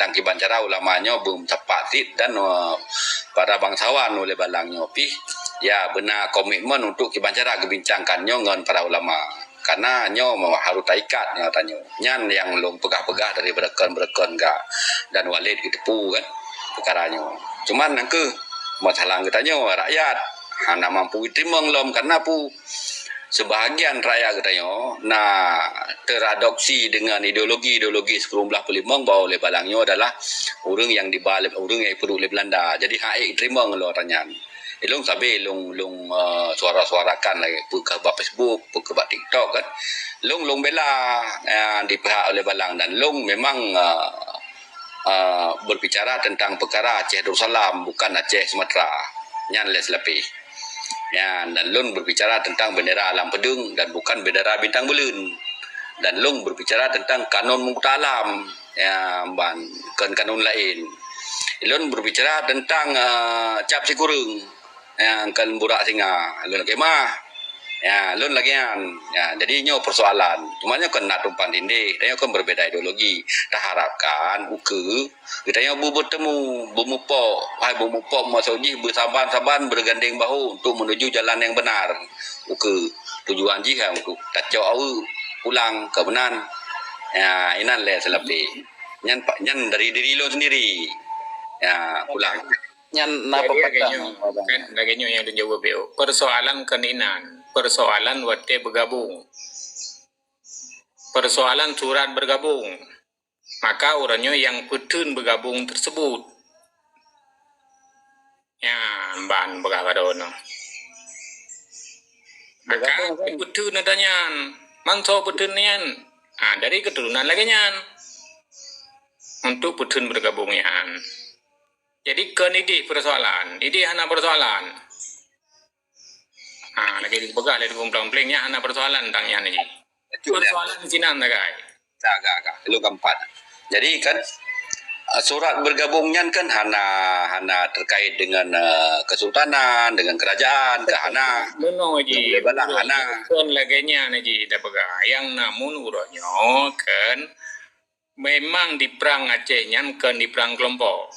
tentang kibancara ulamanya belum tepat dan para bangsawan oleh balangnya pi ya benar komitmen untuk kibancara kebincangkannya dengan para ulama karena nyo harus taikat nyo tanya nyan yang long pegah-pegah dari bereken ga dan walid ditepu kan perkaranya cuman nangke masalah kita nyo rakyat hana mampu terima ngelom karena pu sebahagian rakyat katanya nah teradopsi dengan ideologi sekerumblah pelimang bahwa oleh balangnya adalah orang yang dibalik orang yang perlu oleh Belanda jadi haik terima ngelom tanyaan ilung sabi ilung suara-suarakan lagi ke Facebook ke TikTok kan lung bela di pihak oleh balang dan lung memang berbicara tentang perkara Aceh Darussalam bukan Aceh Sumatera nyan les lebih ya dan lung berbicara tentang bendera alam pedung dan bukan bendera bintang belun dan lung berbicara tentang kanun muktalam ya kanun lain lung berbicara tentang cap sikurung yang kan burak singa lun kemah ya lun lagian ya jadi nyo persoalan cumanya kan nak tumpang tindih dia kan berbeda ideologi tak harapkan uke kita nyo bertemu bumupo maksudnya bersaban-saban bergandeng bahu untuk menuju jalan yang benar uke tujuan jihang untuk tak jauh pulang ke benan ya inan le selebih nyan dari diri lo sendiri ya pulang nyan napa petang kan laganya yang dijawab BO persoalan keninan persoalan wate bergabung persoalan surat bergabung maka orangnya yang petun bergabung tersebut ya ban bergabung maka petun adanya manso petun nian dari keturunan lagi nyan untuk petun bergabungnya jadi kan ide persoalan, ide hana persoalan. Lagi dipegang dari pumplang-plingnya hana persoalan tangnya ni. Persoalan di sini anda guys. Agak, lu keempat. Jadi kan surat bergabungnya kan hana terkait dengan kesultanan, dengan kerajaan, ke hana. Benar ji. Belang hana. Kan laginya ji dah pegang. Yang namun urutnya kan memang di perang Acehnya kan di perang kelompok.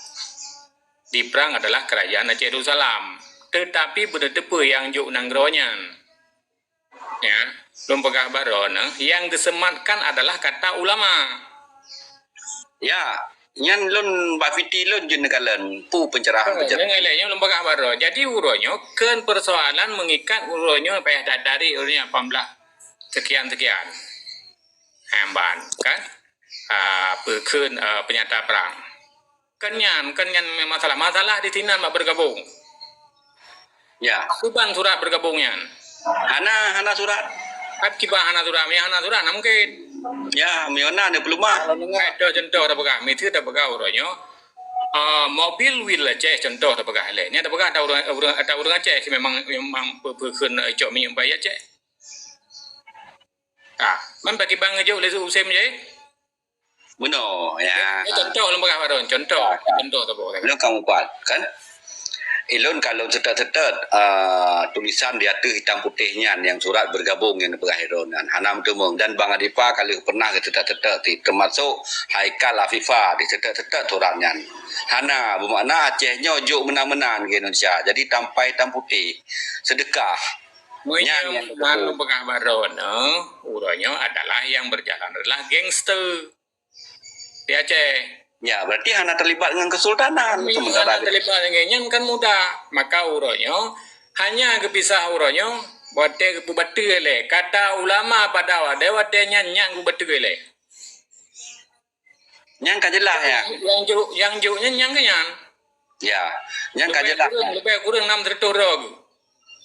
Di perang adalah kerajaan Aceh Darussalam, tetapi berdepe yang juk nanggronya, ya, belum pegah baron, yang disematkan adalah kata ulama. Ya, nyan lun bafiti lun jenekalan pu pencerahan. Yang belum pegah baron. Jadi uronyo kan persoalan mengikat uronyo payah dari uronyo 18 sekian, hamban kan, perkun penyata perang. Kenyan masalah di sini mak bergabung. Ya. Kuban surat bergabungnya. Hana surat. Akibat hana surat na mungkin. Ya, miona ada pelumah. Ada contoh ada pegang, itu ada pegang orangnya. Mobil wheel Aceh contoh ada pegang le. Ini ada pegang ada orang Aceh memang berkun cok mi bayar Aceh. Man bagi bang aja oleh usem je. Benar, ya. Contoh lembaga baru, contoh tu boleh. Belum kamu kuat, kan? Ilun kalau cetat tulisan di atas hitam putihnya yang surat bergabung yang berheron Hanam Tumung dan Bang Adipa kalau pernah cetat termasuk Haikal Afifah di cetat suratnya. Hana bermakna Acehnya juk menang-menang di Indonesia. Jadi tanpa hitam putih sedekah. Yang lembaga baru, urutnya adalah yang berjalan adalah gangster. Di Aceh. Ya, berarti hana terlibat dengan kesultanan. Sementara terlibat dengan kan mudah. Maka uronyo hanya kepisah uronyo wate bubatu le. Kata ulama pada wade wate nyang bubatu le. Nyang kajelah ya. Yang jauhnya nyang ke nyang. Ya, nyang kajelah. Lebih kurang 6 tertorog.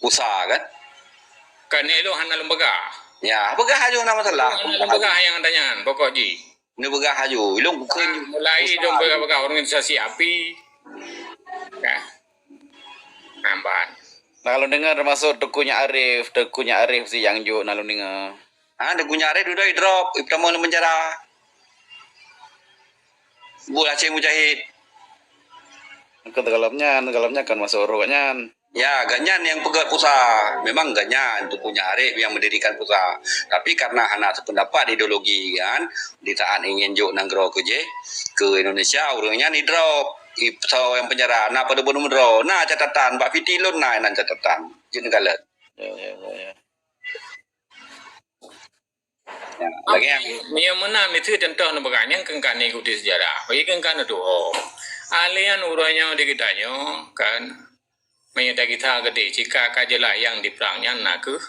Usaha kan? Kan elo hana lembaga. Ya, begah aja nama salah. Lembaga yang tanya pokok ji. Ini begah haju, ilung bukan mulai dong begah organisasi api, ya, nampak. Nah, kalau dengar masuk Tekunya Arif si yang jo nalu dengar. Tekunya Arif udah drop, pertama lu penjara. Bu Aceh Mujahid. Ke tegalamnya kan masuk roknya. Ya, ganyan yang pegat pusat. Memang ganyan itu punya Arif yang mendirikan pusat. Tapi karena anak sependapat ideologi kan, di saat ingin juk nanggro ke Indonesia, orangnya ni drop. So yang penjara, nak pada bunuh drop. Nah catatan, Pak Fitilun nah nan catatan. Jadi galat. Ya. Ya, lagi yang mana itu contoh nebaganya kan ikuti sejarah. Bagi kan itu alian uranya di kitanya kan menyata kita gede jika kajelah yang diperangnya naku.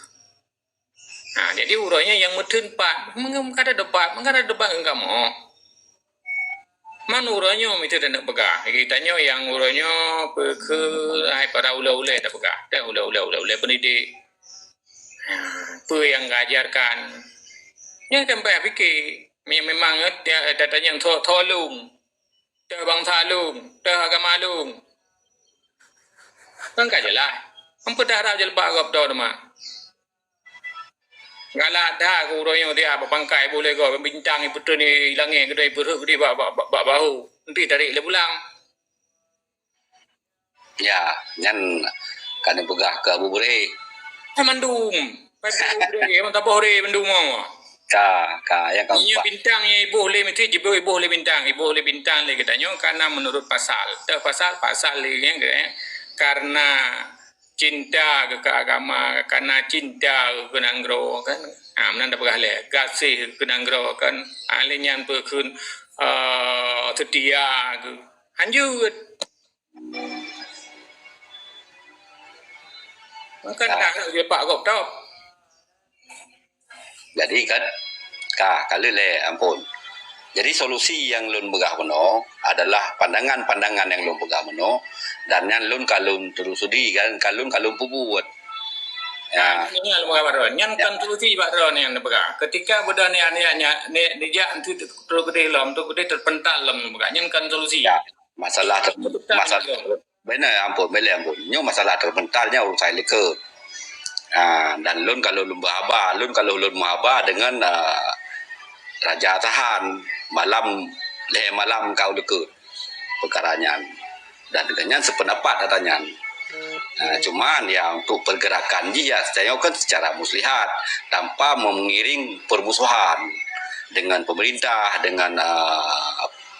Nah, jadi uranya yang mudun pak, mengada debat enggak mau. Man uranya itu dan pegah. Kitanya yang uranya ke para ula-ula dah pegah. Dah ula pendidik. Apa yang ngajarkan. Yang sampai fikir memang datanya yang tolong. Dah bangsa lung, dah agama lung. Kan kajelah. Apa dah harap je lepas agak dah nama. Galak dah aku royo dia apa pangkai boleh kau bincang ibu tu ni hilangnya kedai perut kedai bahu. Nanti tarik le pulang. ya, nyan kan pegah ke Abu Bure. Mandum. Pai boleh emang tak boleh mandum mau. Ka yang kau Ini bintang yang ibu boleh mesti ibu boleh bintang. Ibu boleh bintang le katanya karena menurut pasal. Pasal le yang karena cinta ke agama, karena cinta ke nanggro kan. Menanda pegale kasih ke nanggro kan. Alinyan pekun setia ke. Hanjut. Kan dah dia pak kau tahu. Jadi kan kalau le ampun. Jadi solusi yang lun begah meno adalah pandangan-pandangan yang lun begah meno dan yang lun kalun terusudi kan kalun pubuat. Ya. Ini alam baron. Yang kan solusi baron yang nebega. Ketika benda ni dia antu terus gede lam tu gede terpental lam nebega. Yang kan solusi. Ya. Masalah benar ampun. Nyo masalah terpentalnya urusan leke. Dan lun kalau lun mahaba dengan Raja Tahan malam kau deket perkaranya dan dengannya sependapat katanya. Cuman ya untuk pergerakan dia saya kan secara muslihat tanpa mengiring permusuhan dengan pemerintah dengan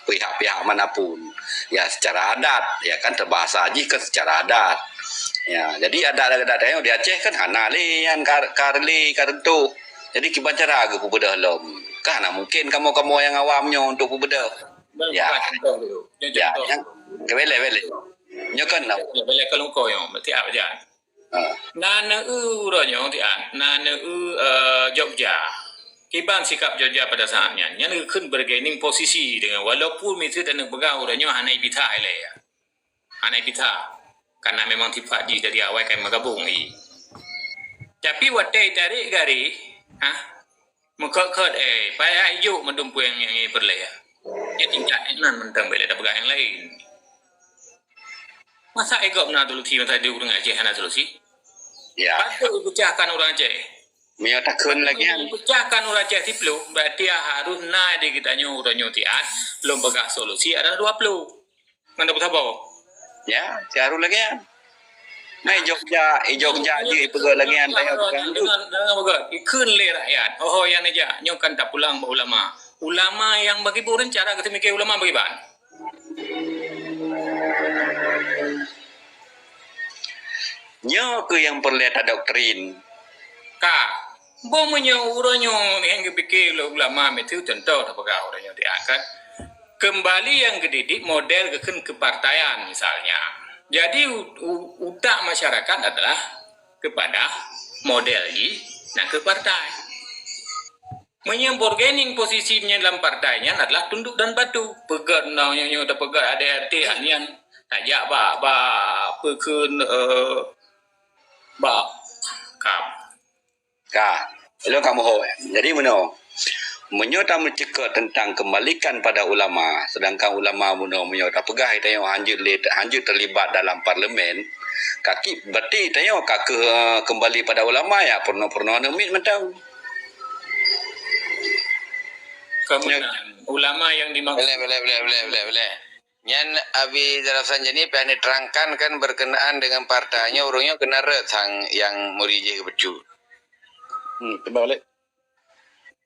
pihak-pihak manapun ya secara adat ya kan terbahasa aja kan secara adat ya jadi adat yang di Aceh kan hanalian karli karentu jadi kibancara ke bedah lom karena mungkin kamu yang awamnya untuk bedah ya yang kebele nyo kan bele kalau kau yang berarti apa je? Nana uronyo ti nana Jogja. Kiban sikap Jogja pada saatnya, yang kun bergaining posisi dengan walaupun itu dan begang uronyo hanai pita ile ya. Hanai pita karena memang tiba di dari awal kan magabung i. Tapi watai tarik gari, mengkot payah ijuk mendumpu yang berlaya. Ya tingkat nan mentang bela dah begang yang lain. Masa ego benar dulu sih masa dia orang Aceh hana solusi? ya Patut pecahkan orang Aceh. mio takun lagi yang Pecahkan orang Aceh ti pelu, berarti harus na di kitanya orang nyotian, lembaga solusi ada 20. Mana betul apa? ya caru lagi yang mai Jogja je pegol lagi yang Dengan baga ikun le rakyat. Oh yang aja nyokan tak pulang ba ulama. Ulama yang bagi buran cara kita mikir ulama bagi ban. nyo ke yang perlihat doktrin Bomnya uranyo yang dipikir ulama itu contoh apakah uranyo diangkat kembali yang gedidik model kepartaian misalnya. Jadi utak masyarakat adalah kepada model dan ke partai. Menyemborgening posisinya dalam partainya adalah tunduk dan patuh. Pegat nanya dah pegat ada arti anian tajak pekun Hello kamu ho. Jadi menyota mencegah tentang kembalikan pada ulama, sedangkan ulama menyota pegah itu hanjut terlibat dalam parlimen. Kaki berarti tayo kembali pada ulama ya pernah nemit mentau. Kemudian ulama yang dimaksud Boleh. Nyan abi jelasan jadi pengen diterangkan kan berkenaan dengan partainya urungnya kena sang yang murije becu. Coba balik.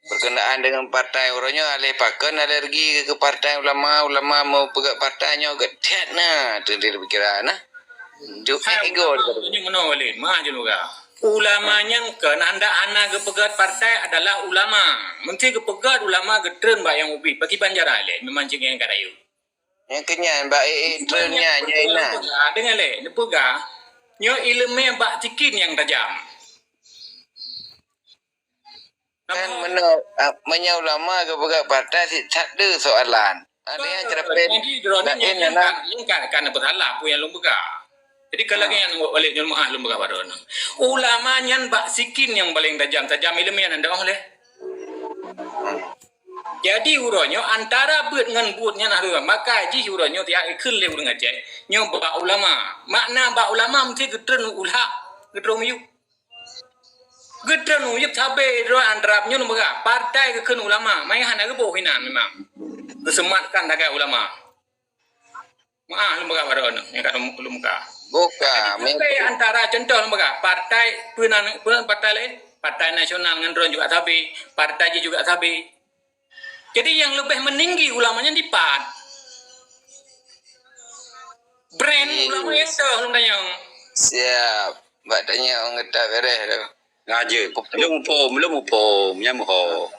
Berkenaan dengan partai urungnya alih paken alergi ke partai ulama mau pegang partainya gedet nah tu dia pikiran nah. Tu ego Ini menolak, mah je luga. Ulamanya kan anda anak kepegat partai adalah ulama. Menteri kepegat ulama getren mbak yang ubi. Bagi banjara le, memang cengeng kadayu. yang kenyan ba trennya nyaina. Dengan le, nepega. Nyo ilmu mbak cikin yang tajam. Kan menya ulama ke pegang partai si tak ada soalan. Ada yang cerpen. Jadi drone yang kan berhala pu yang lumbuga. Jadi kalau yang oleh nyul mah lumbuga baron. Ulama nyan mbak sikin yang paling tajam ilmu yang anda oleh. Jadi uronyo antara beut dengan buutnya nah dua maka ji uronyo tiak ikul le urang aje nyo ba ulama makna ba ulama mesti getren ulah getron yu getren yu tabe ro andrapnya lembaga partai ke ulama mai hana ke boh hinan memang kesematkan daga ulama lembaga baron yang kat lembaga Buka. antara contoh lembaga partai partai lain partai nasional dengan ron juga tabe partai ji juga tabe. Jadi yang lebih meninggi ulamanya di PAD. Brand ulama yang dah belum dayang. Siap. Mbak tanya orang ngetak beres tu. Ngaje, belum upom, nyam ho.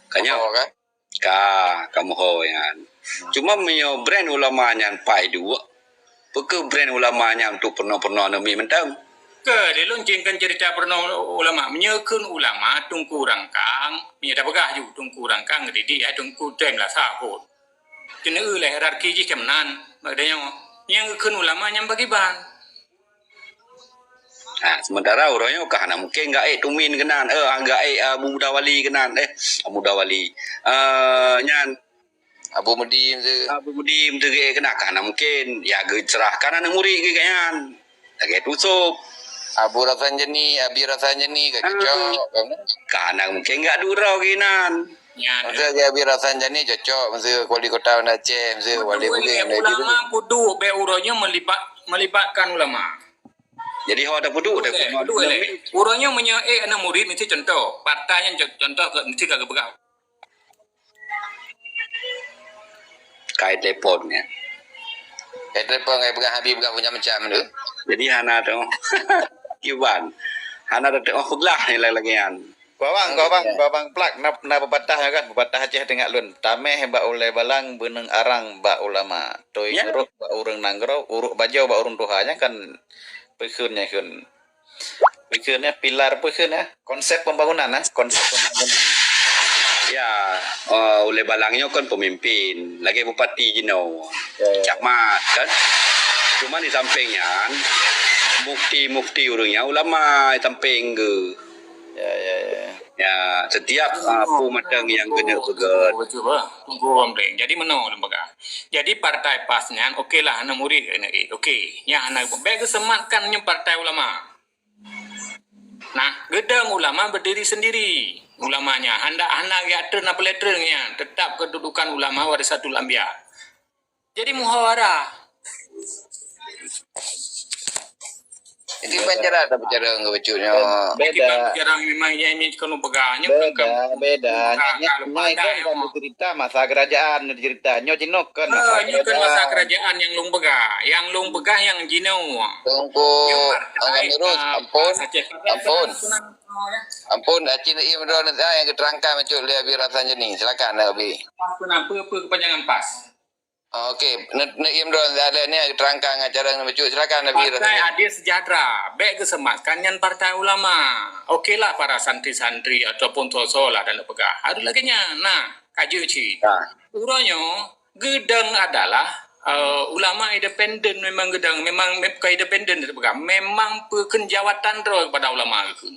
Kanya Oh kan? kamu ho yan. Cuma menyo brand ulama yang pai dua. Peke brand ulama yang tu pernah nami mentang. Ke dia loncengkan cerita pernah ulama menyekun ulama tungku rangkang menyata pegah ju tungku rangkang jadi dia tungku tem lah sahut kena oleh hierarki ji kemenan maknanya yang kun ulama yang bagi ban Sementara orangnya kahana mungkin enggak tumin kenan enggak muda wali kenan muda wali nyan Abu Mudim tu. Abu Mudim tu kena kahana mungkin ya gecerah kanan murid ke kanyan tak tusup Abu Rasanjani, Abi Rasanjani ke cocok. kahana mungkin enggak durau kinan nyan Maksudnya Abi Rasanjani cocok. Maksudnya wali kota Aceh. Maksudnya wali Bugis. ulama kudu be uronya melibatkan ulama. jadi ho ada pudu ada Urangnya punya anak murid mesti contoh. Partai yang contoh mesti kagak begau. kait teleponnya Kait telepon kayak pegang Habib pegang punya macam tu. jadi hana tu kiwan hana ada belah ni lagi kan Kau bang plak na pepatah kan pepatah Aceh dengar lun. Tameh ba oleh balang beneng arang ba ulama. Toy Ya. uruk ba urang nanggro, uruk bajau ba urung tuhanya kan pekeunnya keun. Pekeunnya pilar pekeunnya konsep pembangunan konsep pembangunan. ya oleh balangnya kan pemimpin lagi bupati Jino Ya. camat kan cuma di sampingnya mufti urungnya ulama di samping ke ya setiap pu matang yang kena pegat Coba tunggu omreng. Jadi mana lembaga. Jadi partai pasnya okeylah anak murid okey. Yang anak baik kesematkan yang partai ulama. Nah, gedang ulama berdiri sendiri. Ulamanya anak ya terna peleternya tetap kedudukan ulama warisatul anbiya. Jadi muhawarah. Itu banjara ada bicara dengan bacanya. Beda. Jarang memangnya ini kalau pegangnya Beda. Nyai kan cerita masa kerajaan cerita nyo Cino kan masa ini kan masa kerajaan yang lung pegah, yang Jino. Tunggu. Angkat terus. Ampun. Acin im don yang keterangkan macam dia Abi Rasanjani. Silakan Abi. Apa kepanjangan pas? Okey, im don ada ni keterangkan acara dengan macam silakan Abi Partai Rasanjani. Adil Sejahtera, baik kesematkan yang partai ulama. Okeylah para santri-santri ataupun tosolah dan pegah. Ada lagi nya. Nah, kaju ci. Uranya gedang adalah ulama independen memang gedang memang independen pegah. Memang peken jawatan terus kepada ulama itu.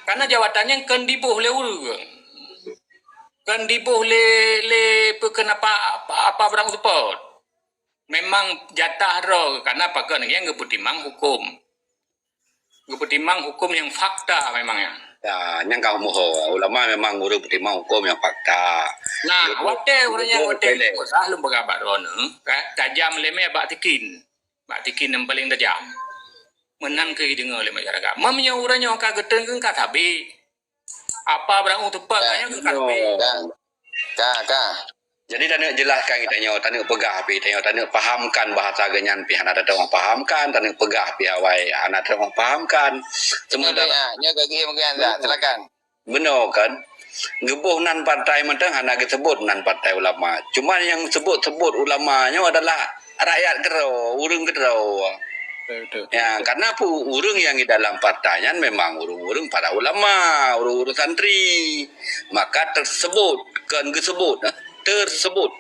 Karena jawatannya kan dibuh oleh urang. Kan dibuh le peken apa berang support. Memang jatah roh karena apa kan yang ngeputimang hukum. Ngeputimang hukum yang fakta memangnya. fakta. Yang kau moho. Ulama memang urung terima hukum yang fakta. Nah, Betul. wate orangnya Betul, wate pelek. usah lembaga barona, tajam leme bak tikin. Bak tikin yang paling tajam. Menan ke dengar oleh masyarakat. Mamnya orangnya ka geteng ke ka tabe. Apa berang tepat kanya ke ka tabe. Kak. Jadi tanya jelaskan kita nyo, tanya pegah pi, tanya pahamkan bahasa genyan pi, anak ada orang pahamkan, tanya pegah pi awai, anak ada orang pahamkan. Sementara Nyo kaki mungkin dah. Silakan. benar kan? Gebuh nan partai mentang anak sebut nan partai ulama. Cuma yang sebut ulamanya adalah rakyat kero, urung kero. Betul. Ya, karena urung yang di dalam partainya memang urung-urung para ulama, urung-urung santri. Maka tersebut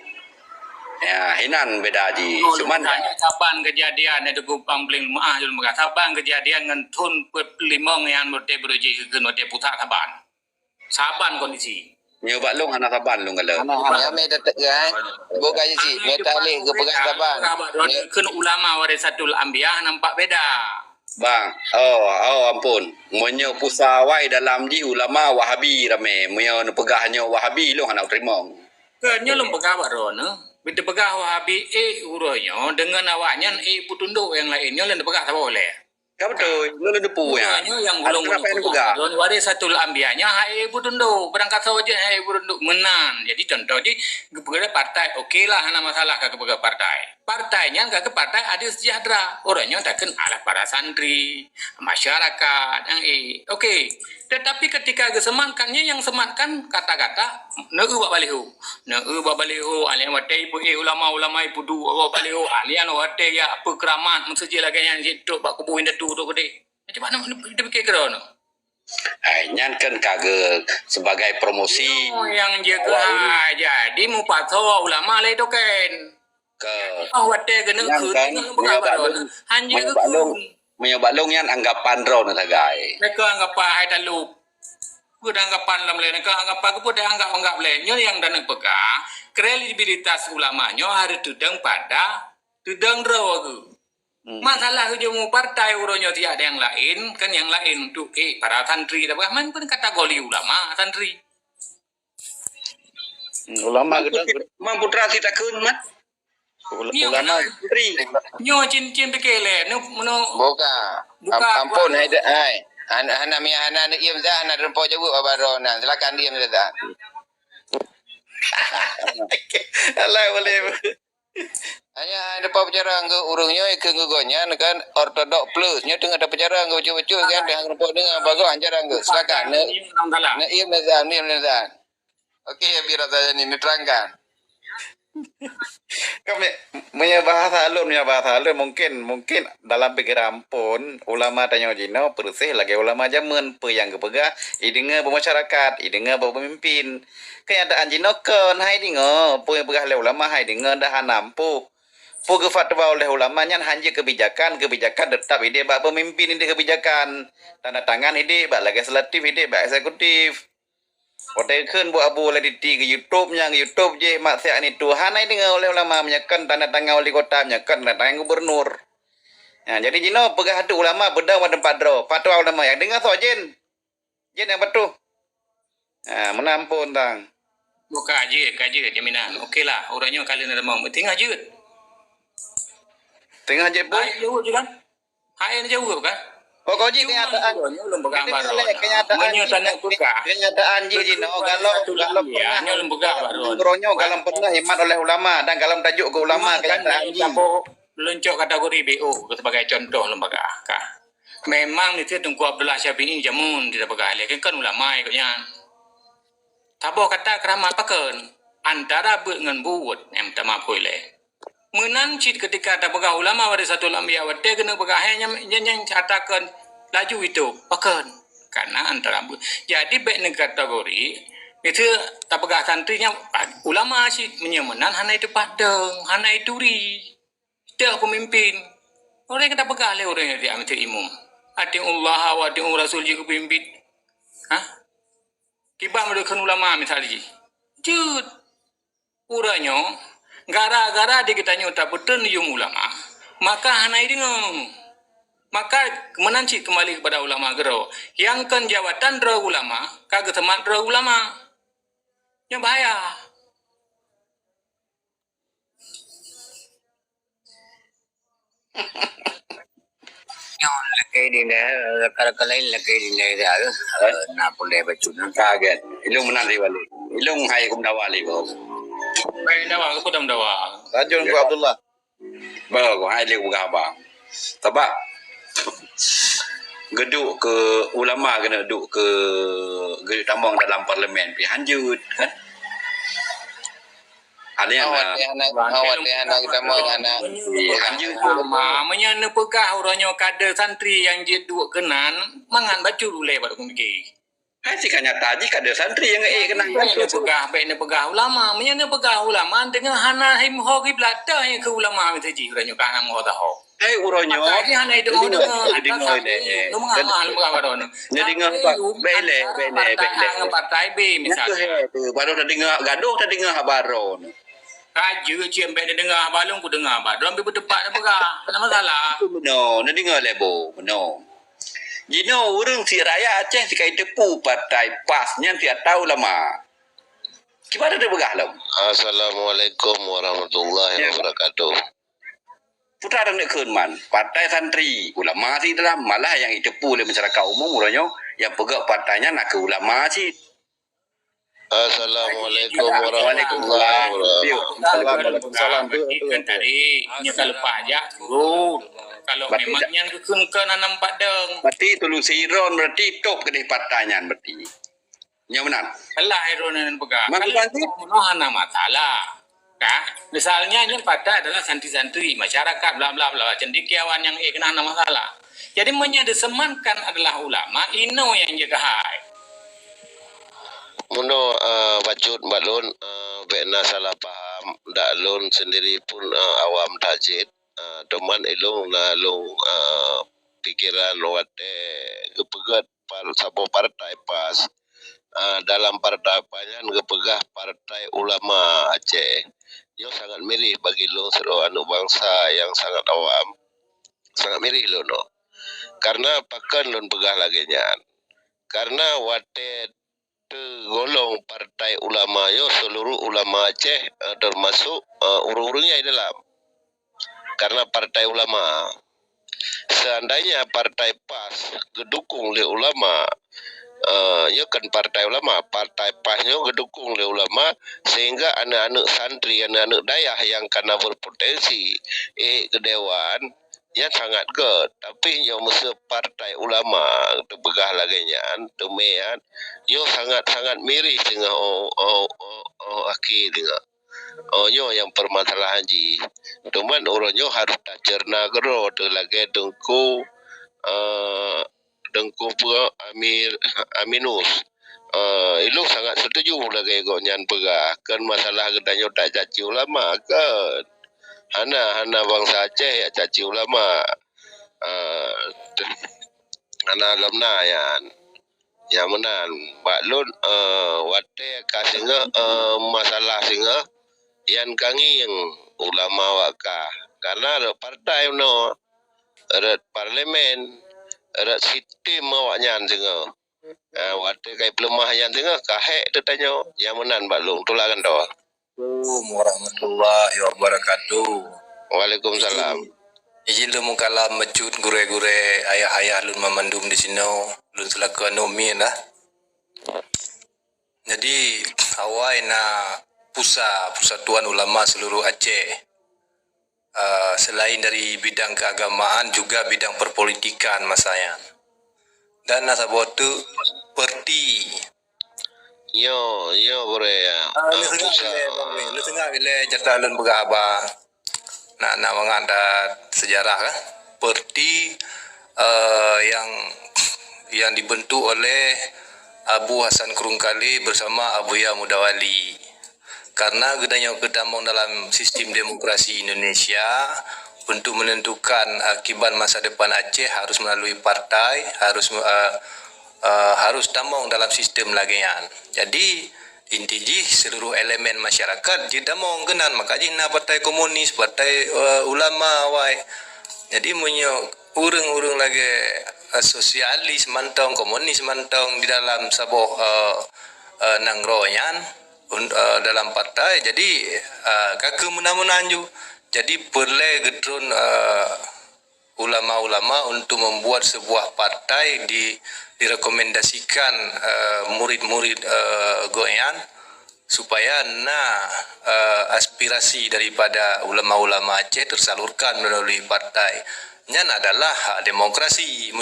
ya hinan beda ji cuman tanya saban kejadian itu kupang paling maah jul maka saban kejadian ngentun limong yang mute beruji ke mute putar saban kondisi nyoba lu anak saban lu ngale Ya me detek kan. Buka je si. Metalik ke pegang saban. Kan ulama warisatul anbiya nampak beda. bang ampun menyo pusawai dalam ji ulama wahabi rame menyo pegahnya wahabi lu anak terima Kenyo lembaga barona Bida pegah wahabi uronyo dengan awaknya putunduk yang lainnya lain pegah tak boleh. Kau betul, lu lu depu ya. Yang belum Kenapa yang pegah? warisatul anbiyanya putunduk berangkat saja putunduk menan. Jadi contoh di kepada partai okeylah ana masalah ke kepada partai. Partainya ke partai adil sejahtera. Orangnya takkan ala para santri, masyarakat yang okey. Tetapi ketika kesematkannya yang sematkan kata-kata neu ba balihu alian wate ibu ulama-ulama ibu du ba balihu alian wate ya pekramat mensejil lagi yang situ bak kubuin datu tu gede. Macam mana dia fikir kira no? Nyan kan kagak sebagai promosi Yang jaga jadi mu patho ulama le token. ke Wate kena Yang kan, hanya ke menyobalong yan anggapan raw na tagay. mereka anggap hai talu. Kuda anggapan lam le ka anggapan ku dah anggap le nyo yang dan peka kredibilitas ulamanya harus tudang pada tudang raw aku. Masalah je mu partai uronyo tiada yang lain kan yang lain tu para santri dah man pun kategori ulama santri. Ulama gedang Mang putra kita kun mat. ulama Tri. Nyo cin bekele no Buka. Ampun hai. Anak mi anak diam dah anak rempo jawab abarona. Silakan diam dah. Allah boleh. Hanya ada bicara ke urungnya ke gogonya kan ortodok plus. Nya tengah ada bicara ke cucu kan dengan rempo dengan bagus anjar ke. Silakan. Nak diam dah. Okey biar saya ni terangkan. Kami punya bahasa alun mungkin dalam pikiran pun ulama tanya jino bersih lagi ulama zaman pe yang kepegah idenga bermasyarakat idenga berpemimpin keadaan jino kan hai dingo pe pegah le ulama hai dingo dah nampu pu ke fatwa oleh ulama nyan hanya kebijakan tetap ide bak pemimpin ide kebijakan tanda tangan ide bak legislatif ide bak eksekutif Hotel kun buat abu oleh di YouTube nya YouTube je maksiat ni Tuhan ai dengar oleh ulama menyakan tanda tangan wali kota menyakan tanda tangan gubernur. Ya, jadi jino pegah tu ulama beda pada padro. Fatwa ulama yang dengar so jen. Jen yang betul. Menampun tang. Buka kaje jaminan. Okeylah orangnya kali nak mau tengah je. Tengah je pun. Hai jauh je kan? Hai ni jauh kan? Pokok je kenyataan. Lembaga baru. Kenyataan je jino kalau ya pernah lembaga baru. Bronyo kalau pernah hemat oleh ulama dan kalau tajuk ke ulama kenyataan je. Luncuk kategori BO sebagai contoh lembaga. Memang itu Tunku Abdullah Syafi'i jamun di lembaga kan ulama ikutnya. Tabo kata keramat paken antara dengan buat yang pertama boleh. Menancit ketika ada pegah ulama warisatul anbiya wa te kena pegah yang catakan laju itu pakan karena antara jadi baik negara kategori itu tak pegah santrinya ulama sih menyemenan hana itu padang hana itu ri dah pemimpin orang yang tak pegah le orang yang diambil imam ati Allah wa ati Rasul juga pemimpin kibah mereka ulama misalnya jud uranya gara-gara di kita nyuta betul yung ulama maka hanai dengar Maka menanci kembali kepada ulama gero. Yang kan jawatan dera ulama, kagak teman dera ulama. Yang bahaya. Laki di ne, kalau lain laki di ne dah, nak boleh baca. Kaget. Ilung menari wali. Ilung hai kum dawali ko. Baik dawa, aku dah dawa. Rajul ku Abdullah. Ba ko hai le ku gabang. Sebab geduk ke ulama kena duduk ke geduk tambang dalam parlimen pi hanjut kan. Ada yang awak anak kita mau anak hanjut Ulama, menyana pegah orangnya kader santri yang dia duk kenan, mangan baca dulu pada kumiki. hai si kanyata ji kada santri yang kena Baik pegah ulama, menyana pegah ulama dengan hana him ho kiblat dah yang ke ulama itu ji orangnya kana mo tahu. hai uronyo Makanya hana itu dengar dengar mengamal mengamal jadi ngapa bele partai B misalnya. baru dah dengar gaduh dah dengar baron Kaji cium benda dengar balung ku dengar ba. Dorang berdebat apa kah? Tak masalah. no dah dengar lebo no Jino urung si raya Aceh si kai tepu partai pasnya tiap tahu lama. Gimana dia begalam? Assalamualaikum warahmatullahi wabarakatuh. Putra dan nak man partai santri ulama si dalam malah yang ditepu oleh masyarakat umum urangnya yang pegak partainya nak ke ulama si. Assalamualaikum warahmatullahi wabarakatuh. Salam. Kan tadi nya kalau pajak turun. Kalau memangnya ke nanam padang. Berarti tolong siron berarti top ke partainya berarti. Yang benar. Lah iron dan pegang. Maksud nanti Kalau masalah. Kah? Misalnya yang pada adalah santri-santri masyarakat bla bla bla cendekiawan yang kena masalah. Jadi menyedesemankan adalah ulama ino yang jaga hai. Muno bacut balun bena salah paham dak lun sendiri pun awam tajid teman ilung lalung pikiran wate kepegat sapo partai pas dalam partai panyan kepegah partai ulama Aceh yo sangat mirip bagi lo seru anu bangsa yang sangat awam sangat mirip lo no karena pakan lun pegah lagi nyan karena wate golong partai ulama yo seluruh ulama Aceh termasuk urung-urungnya di dalam karena partai ulama seandainya partai PAS gedukung oleh ulama ya kan partai ulama partai PASnya gedukung oleh ulama sehingga anak-anak santri anak-anak dayah yang karena berpotensi ke dewan ya sangat good tapi yo mesti partai ulama begah lagi nya tumean yo sangat mirip dengan akhir dengan yo yang permasalahan ji cuman orangnya harus tak cerna gero lagi dengku Aminus itu sangat setuju lagi nyan pegah kan masalah gedanya tak caci ulama kan hana bangsa Aceh ya caci ulama hana alamna ya menan baklun wate kasinga masalah singa yang kangi yang ulama waka karena ada partai no ada parlemen ada sistem awaknya singa wate kai pelemah yang singa kahe tetanya yang menan baklung tulakan doa. Assalamualaikum warahmatullahi wabarakatuh. Waalaikumsalam. Izin lu mengkalam mecut gure-gure ayah-ayah lun memandum di sini lun selaku anomi lah. Jadi awai na persatuan ulama seluruh Aceh. Selain dari bidang keagamaan juga bidang perpolitikan masanya. Dan nasabot tu perti Yo bore ya. Lu tengah bila cerita lun beraba. Nak mengadat sejarah kan. Perti yang dibentuk oleh Abu Hasan Kurungkali bersama Abuya Mudawali. Karena gedanya kedamong dalam sistem demokrasi Indonesia untuk menentukan akibat masa depan Aceh harus melalui partai, harus damong dalam sistem lagian. Jadi inti seluruh elemen masyarakat di damong genan makanya partai komunis, partai ulama awai. Jadi urang-urang lagi sosialis mantong, komunis mantong di dalam sebuah nangronyan dalam partai. Jadi kakek mudah-mudahan juga. Jadi perlu gedrun ulama-ulama untuk membuat sebuah partai direkomendasikan murid-murid goyan supaya aspirasi daripada ulama-ulama Aceh tersalurkan melalui partai. Nyan adalah hak demokrasi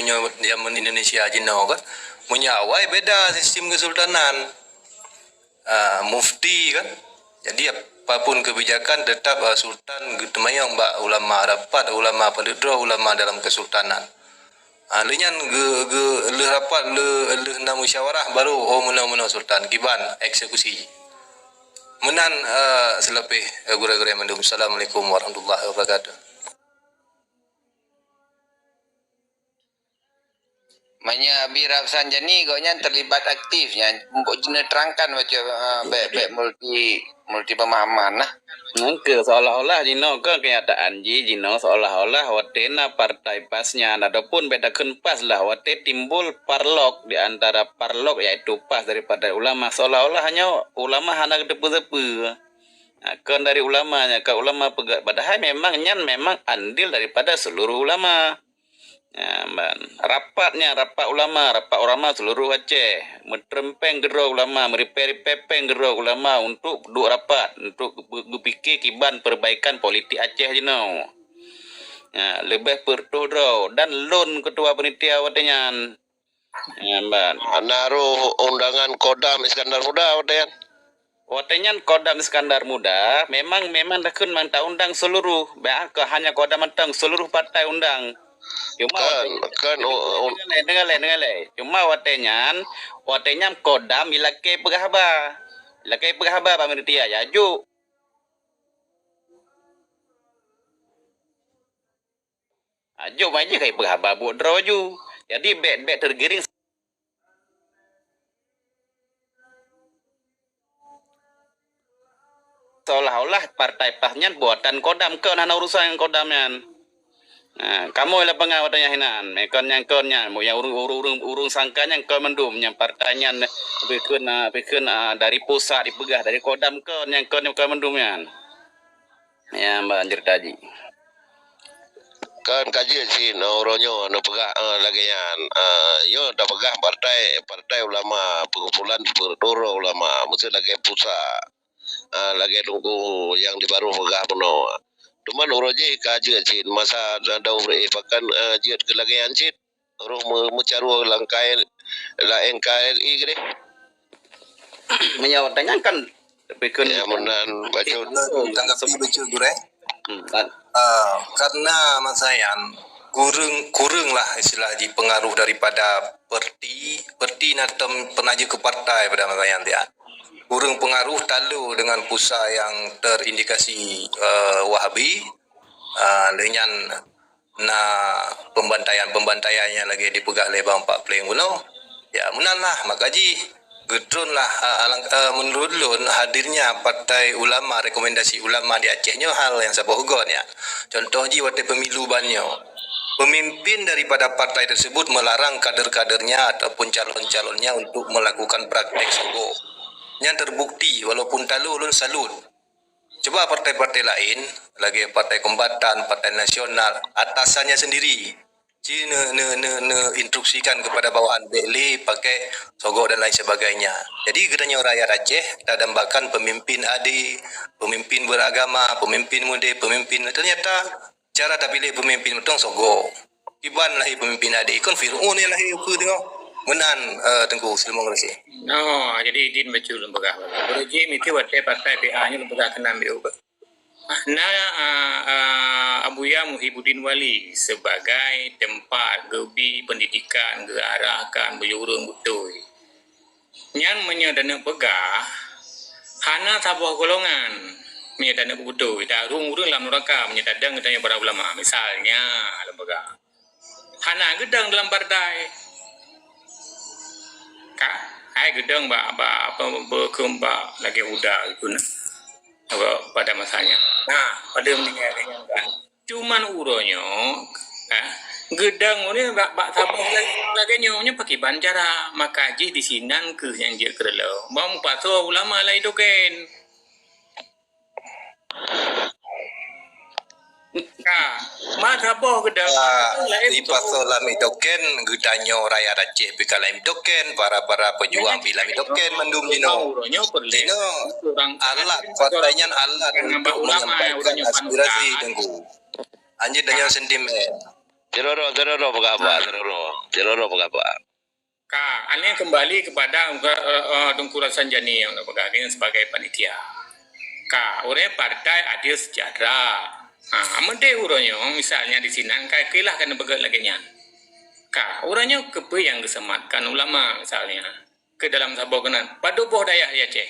zaman Indonesia jino kan. Menyawai beda sistem kesultanan. Mufti kan. Jadi apapun kebijakan tetap sultan getemayang mbak ulama rapat, ulama pelidro, ulama dalam kesultanan. Lenyan le rapat le na musyawarah baru muna sultan kiban eksekusi. Menan selebih gura-gura mandum. Assalamualaikum warahmatullahi wabarakatuh. Manya Birab Sanjani koknya terlibat aktifnya mbok jene terangkan macam baik multi pemahaman nah. Ke seolah-olah jino ke kenyataan jino seolah-olah watena partai pasnya adapun bedakan pas lah wate timbul parlok di antara parlok yaitu pas daripada ulama seolah-olah hanya ulama hana depu-depu. Kan dari ulamanya ke ulama pegat padahal memang andil daripada seluruh ulama. Ya, rapat ulama seluruh Aceh metrempeng gero ulama meripepeng gero ulama untuk duduk rapat untuk berfikir kiban perbaikan politik Aceh jino. Ya, lebih pertudro dan lon ketua panitia watenyan. Ya, ban. Naruh undangan Kodam Iskandar Muda watenyan. Watenyan Kodam Iskandar Muda memang dakun mantah undang seluruh, ke hanya Kodam mantang seluruh partai undang. Cuma dengar le. Cuma watenyan Kodam ilake pegahaba panitia ya ju. Ajo aja kai pegahaba buat draw ju. Jadi bet tergiring seolah-olah partai pasnya buatan Kodam ke nana urusan Kodamnya. Nah, kamu lah pengawatnya hinan, mekon-nya, mau yang urung sangkanya kau mendum, yang partainya pikun dari pusat dipegah dari Kodam kau mendumnya. Ya, Mbak Anjir tadi. Kan kaji sih oronyo pegah lagi yang yo dah pegah partai ulama perkumpulan perdoro ulama mesti lagi pusat lagi tunggu yang di baru pegah penuh. Cuman uroji kaji sih masa ada umri bahkan jiat kelagian sih orang mencaru langkai la NKRI gede. Menyawatnya kan pikun ya menan baca Tanggapi baca gure. Karena masayan kurang lah istilah di pengaruh daripada perti natem penaja ke partai pada masayan dia. Kurang pengaruh talu dengan pusat yang terindikasi Wahabi lenyan pembantaiannya lagi dipegang oleh Bang Pak Pleng Uno. Ya menanlah makaji gedron lah menurut lun hadirnya partai ulama rekomendasi ulama di Acehnya hal yang sabohgon ya. Contoh ji waktu pemilu banyo. Pemimpin daripada partai tersebut melarang kader-kadernya ataupun calon-calonnya untuk melakukan praktek sogo. Yang terbukti walaupun talu ulun salut. Coba partai-partai lain, lagi partai kombatan, partai nasional, atasannya sendiri. Instruksikan kepada bawahan beli pakai sogok dan lain sebagainya. Jadi gedanya rakyat Aceh kita dambakan pemimpin adi, pemimpin beragama, pemimpin muda, pemimpin ternyata cara tak pilih pemimpin betul sogok. Iban lahi pemimpin adi, kon Fir'aun lahi aku tengok. Menan Tengku Silmong Resi. No, jadi din baca lembaga. Beruji miti watai partai PA-nya lembaga kenam dia. Abuya Muhyiddin Wali sebagai tempat gebi pendidikan gearakan beliurung betul. Yang menyadana pegah hana sabuah golongan menyadana betul. Dah urung-urung dalam neraka menyadang katanya para ulama. Misalnya lembaga hana gedang dalam partai. Hai gedang berkembang lagi udah guna pada masanya. Nah, pada meninggalkan kan. Cuman uronyo Gedang ni bak tabung lagi nyonya pakai bancara makaji di sinan ke yang dia kerelo. Bang paso ulama lai doken. Mata boh gedang. Ipaso lami doken gudanyo raya Aceh bikalam doken para pejuang bilam doken mandum jino. Jino alat partainya alat untuk menyampaikan aspirasi dengku. Anjir danyo sentimen. Ceroro pegapa. Ini kembali kepada Tengku Sanjani yang bergabung sebagai panitia. Orang partai adil sejahtera. Mende uronyo misalnya di sini kilah kan begat lagi nya. Orangnya kepe yang kesematkan ulama misalnya ke dalam sabau kenan. Padu boh daya ya ceh.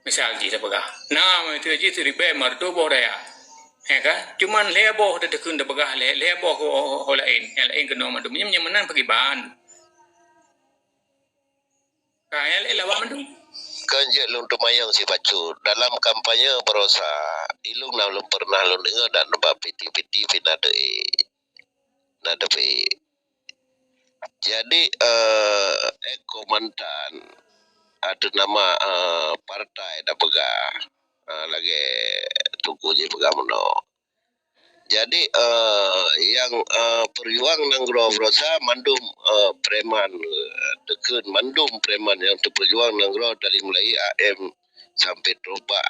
Misal ji sabagah. Nah itu ji seribe mardu boh daya. Ya kan? Cuman leboh dah dekun dah begah leboh ho lain. Yang lain kena mandu menyemenan pergi ban. Yang lain lawan mandu. Kanjek lung tumayang si bacu dalam kampanye berosa ilung belum pernah lung dengar dan nampak piti nada jadi komandan ada nama partai dah pegah lagi tuku je pegah mono. Jadi yang perjuang nang berosa mandum preman dekun mandum preman yang terperjuang nang dari mulai AM sampai Troba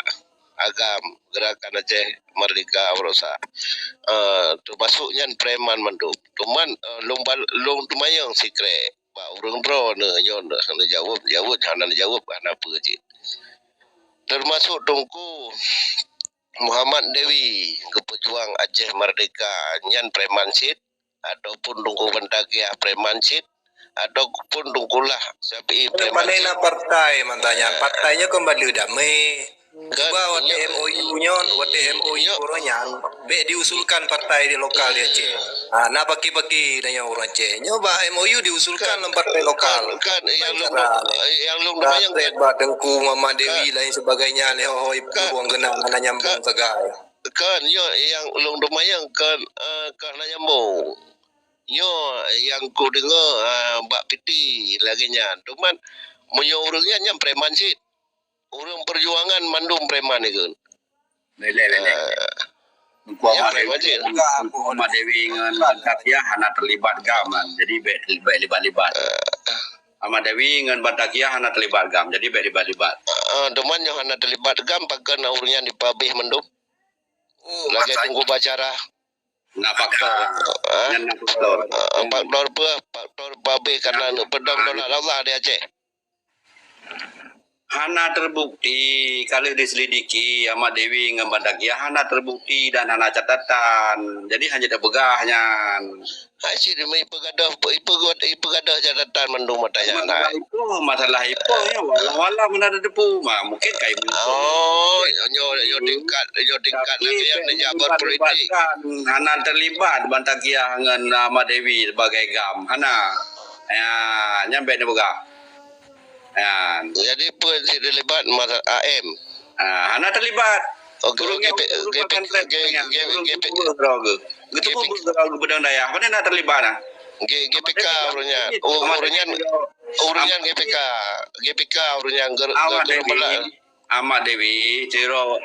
Agam Gerakan Aceh Merdeka berosa termasuknya preman mandum cuman long tumayang sikre ba urang bro ne nyon jawab apa je termasuk tungku Muhammad Dewi kepejuang Aceh Merdeka nyan preman sit ataupun tungku Bantagia preman sit ataupun tungkulah sapi preman sit. Mana partai mantanya partainya kembali damai. Coba wate MOU nyon, wate MOU orangnya, be diusulkan partai di lokal di Aceh. Nah baki-baki dengan orang Aceh. Nyoba MOU diusulkan partai lokal. Kan yang lu bayang kan Tengku Mama Dewi lain sebagainya lehoi buang genang ana nyambung tegai. Kan yo yang lu bayang kan nyambung. Yo yang ku dengar Mbak Piti lagi nya. Cuman munyo urangnya nyam preman sih. Urang perjuangan mandum preman itu. Lele. Muhammad Dewi dengan Bantakia hana terlibat gaman. Jadi baik libat-libat. Ahmad Dewi dengan Bantakia hana terlibat gam. Jadi baik libat-libat. Teman yang hana terlibat gam pakai urangnya dipabih mandum. Lagi tunggu bacara. Nah faktor. Faktor pabih karena pedang tolak Allah di Aceh. Hana terbukti kalau diselidiki Ahmad Dewi dengan Bantakia hana terbukti dan hana catatan. Jadi hanya ada begahnya. Asyik demi pegadah catatan mendung matanya. Masalah itu ya walau mana ada depu mungkin kayak nyo tingkat lagi yang jabat politik. Hana terlibat Bantakia dengan Ahmad Dewi sebagai gam. Hana nyampe ni begah. Jadi pun terlibat masa AM. Hana terlibat. Turunnya bedang daya. Mana nak terlibat ah? GPK urunyan GPK urunyan Ahmad Dewi cero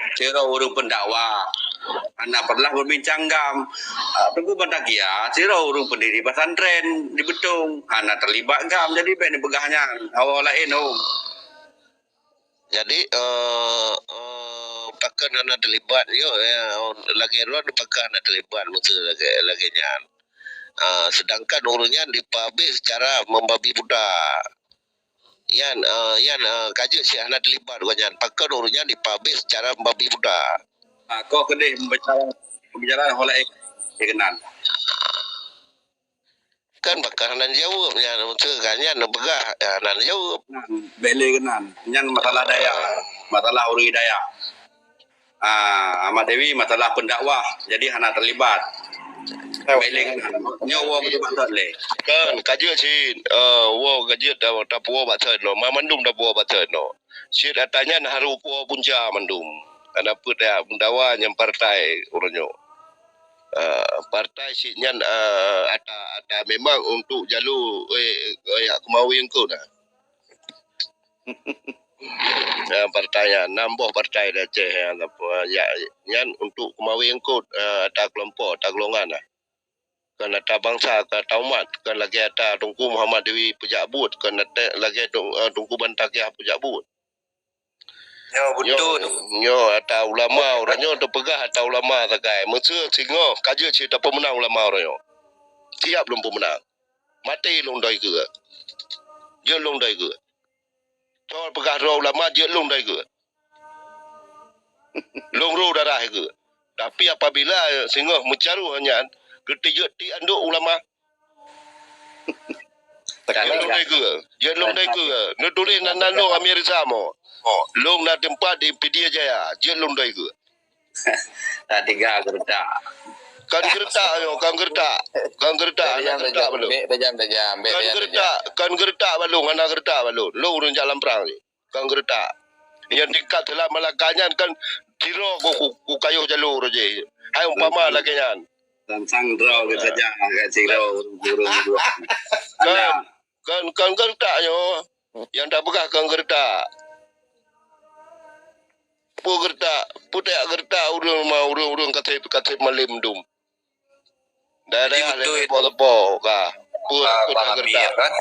urung pendakwa. Anak pernah berbincang gam. Tunggu Bantakia cero urung pendiri pesantren di Betung. Anak terlibat gam jadi ben begahnya awal lain Jadi pakai anak terlibat yo lagi luar pakai anak terlibat betul lagi nyan. Sedangkan urunnya dipabih secara membabi budak. Yan kaji si anak terlibat ganyan. Pakai urunnya dipabih secara membabi budak. Kau kedai pembicaraan oleh kenal. Kan bakal nan jawab nya untuk ganyan begah nan jawab. Bele kenal. Nyan masalah daya, masalah urang daya. Ahmad Dewi masalah pendakwah. Jadi hana terlibat. Bele kenal. Nyawa betul le. Kan kaji si wo kaji ta puo baten no. Mandum da puo baten no. Si datanya haru puo punca mandum. Ada pun dah mendawa yang partai orangnya. partai sinyan ada memang untuk jalur kemauan kau dah. Partai nambah partai dah Aceh ya nyan untuk kemauan kau ada kelompok ada golongan lah. Kan ada bangsa kan ada umat kan lagi ada Tunku Muhammad Dewi Pejabut kan ada lagi Tunku Bantakiah Pejabut. Ya betul. Nyo ada ulama orangnya tu pegah ada ulama takai. Mesir singo kaje cerita pemenang ulama orangnya. Siap belum pemenang. Mati long dai ke. Je long dai ke. Tol pegah ro ulama je long dai ke. Long ro darah ke. Tapi apabila singo mencaru hanya geti anduk ulama. Jangan long dai ke. Jangan long dai ke. Nu tulis nan long Amir Samo. Long na tempat di Pedia Jaya. Jangan long dai ke. Tak tiga gerda. Kan gertak yo, kan gertak balung. Kan gertak balung, anak gertak balung. Lu urun jalan perang ni. Kan gertak. Yang dekat telah Malakanyan kan tiro ku kayu jalur je. Hai umpama lagi nyan. Dan sang draw kita jangan kat siro burung dua. Kan gertak yo. Yang tak pegah kan gertak. Putek gertak urung kata malim dum. Dah Betul itu. lepo ka. Bang Amir kan.